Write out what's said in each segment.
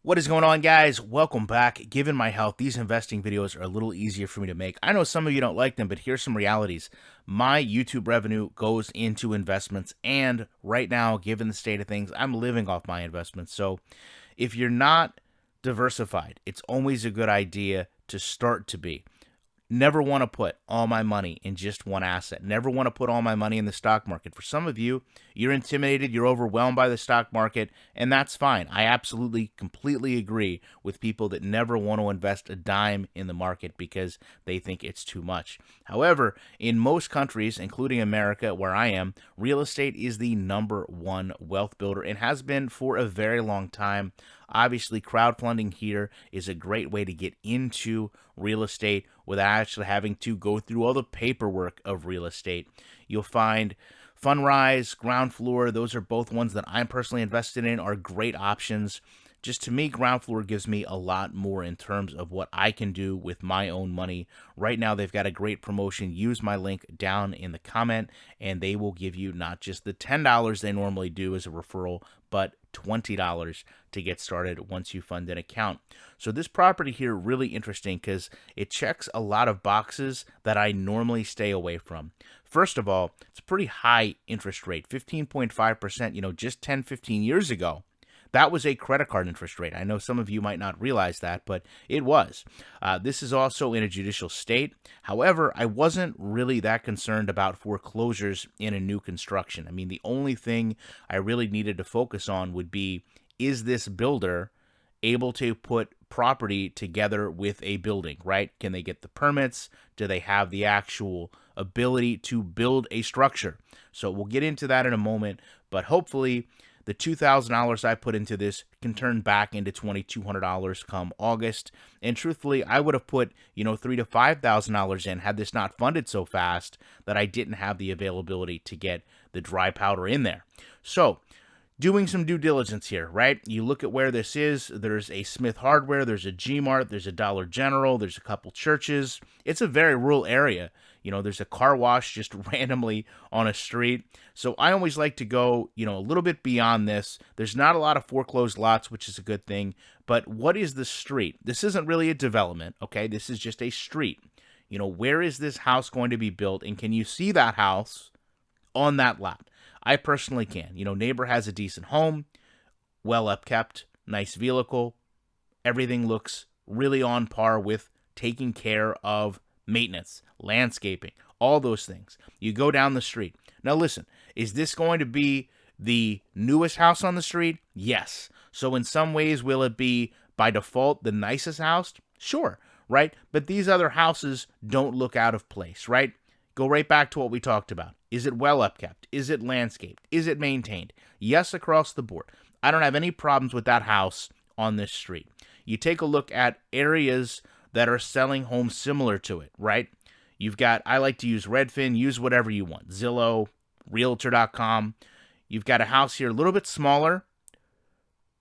What is going on, guys? Welcome back. Given my health, these investing videos are a little easier for me to make. I know some of you don't like them, but here's some realities. My YouTube revenue goes into investments, and right now, given the state of things, I'm living off my investments. So if you're not diversified, it's always a good idea to start to be. Never want to put all my money in just one asset. Never want to put all my money in the stock market. For some of you, you're intimidated, you're overwhelmed by the stock market, and that's fine. I absolutely, completely agree with people that never want to invest a dime in the market because they think it's too much. However, in most countries, including America, where I am, real estate is the number one wealth builder and has been for a very long time. Obviously, crowdfunding here is a great way to get into real estate without actually having to go through all the paperwork of real estate. You'll find Fundrise, GroundFloor, those are both ones that I'm personally invested in, are great options. Just to me, GroundFloor gives me a lot more in terms of what I can do with my own money. Right now, they've got a great promotion. Use my link down in the comment, and they will give you not just the $10 they normally do as a referral, but $20 to get started once you fund an account. So this property here, really interesting because it checks a lot of boxes that I normally stay away from. First of all, it's a pretty high interest rate, 15.5%, just 10, 15 years ago. That was a credit card interest rate. I know some of you might not realize that, but it was. This is also in a judicial state. However, I wasn't really that concerned about foreclosures in a new construction. I mean, the only thing I really needed to focus on would be, is this builder able to put property together with a building, right? Can they get the permits? Do they have the actual ability to build a structure? So we'll get into that in a moment, but hopefully the $2,000 I put into this can turn back into $2,200 come August. And truthfully, I would have put, $3,000 to $5,000 in had this not funded so fast that I didn't have the availability to get the dry powder in there. So, doing some due diligence here, right? You look at where this is. There's a Smith Hardware, there's a G-Mart, there's a Dollar General, there's a couple churches. It's a very rural area. There's a car wash just randomly on a street. So I always like to go, a little bit beyond this. There's not a lot of foreclosed lots, which is a good thing. But what is the street? This isn't really a development, okay? This is just a street. Where is this house going to be built? And can you see that house on that lot? I personally can. Neighbor has a decent home, well upkept, nice vehicle. Everything looks really on par with taking care of maintenance, landscaping, all those things. You go down the street. Now listen, is this going to be the newest house on the street? Yes. So in some ways, will it be by default the nicest house? Sure, right? But these other houses don't look out of place, right? Go right back to what we talked about. Is it well upkept? Is it landscaped? Is it maintained? Yes, across the board. I don't have any problems with that house on this street. You take a look at areas that are selling homes similar to it, right? You've got, I like to use Redfin, use whatever you want, Zillow, Realtor.com. You've got a house here a little bit smaller,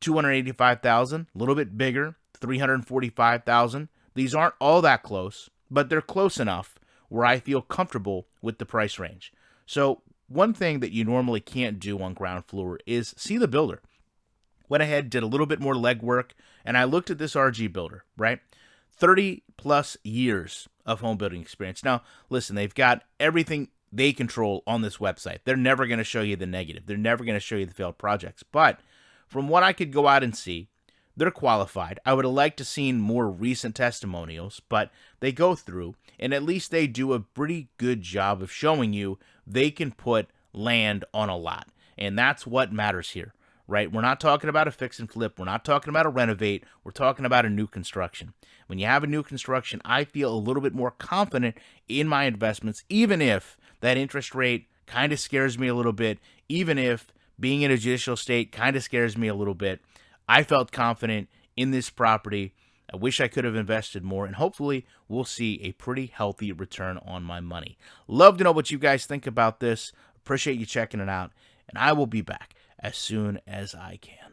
$285,000, a little bit bigger, $345,000. These aren't all that close, but they're close enough where I feel comfortable with the price range. So one thing that you normally can't do on GroundFloor is see the builder. Went ahead, did a little bit more legwork, and I looked at this RG builder, right? 30 plus years of home building experience. Now, listen, they've got everything they control on this website. They're never going to show you the negative. They're never going to show you the failed projects. But from what I could go out and see, they're qualified. I would have liked to seen more recent testimonials, but they go through, and at least they do a pretty good job of showing you they can put land on a lot. And that's what matters here, right? We're not talking about a fix and flip. We're not talking about a renovate. We're talking about a new construction. When you have a new construction, I feel a little bit more confident in my investments, even if that interest rate kind of scares me a little bit, even if being in a judicial state kind of scares me a little bit. I felt confident in this property. I wish I could have invested more, and hopefully we'll see a pretty healthy return on my money. Love to know what you guys think about this. Appreciate you checking it out, and I will be back as soon as I can.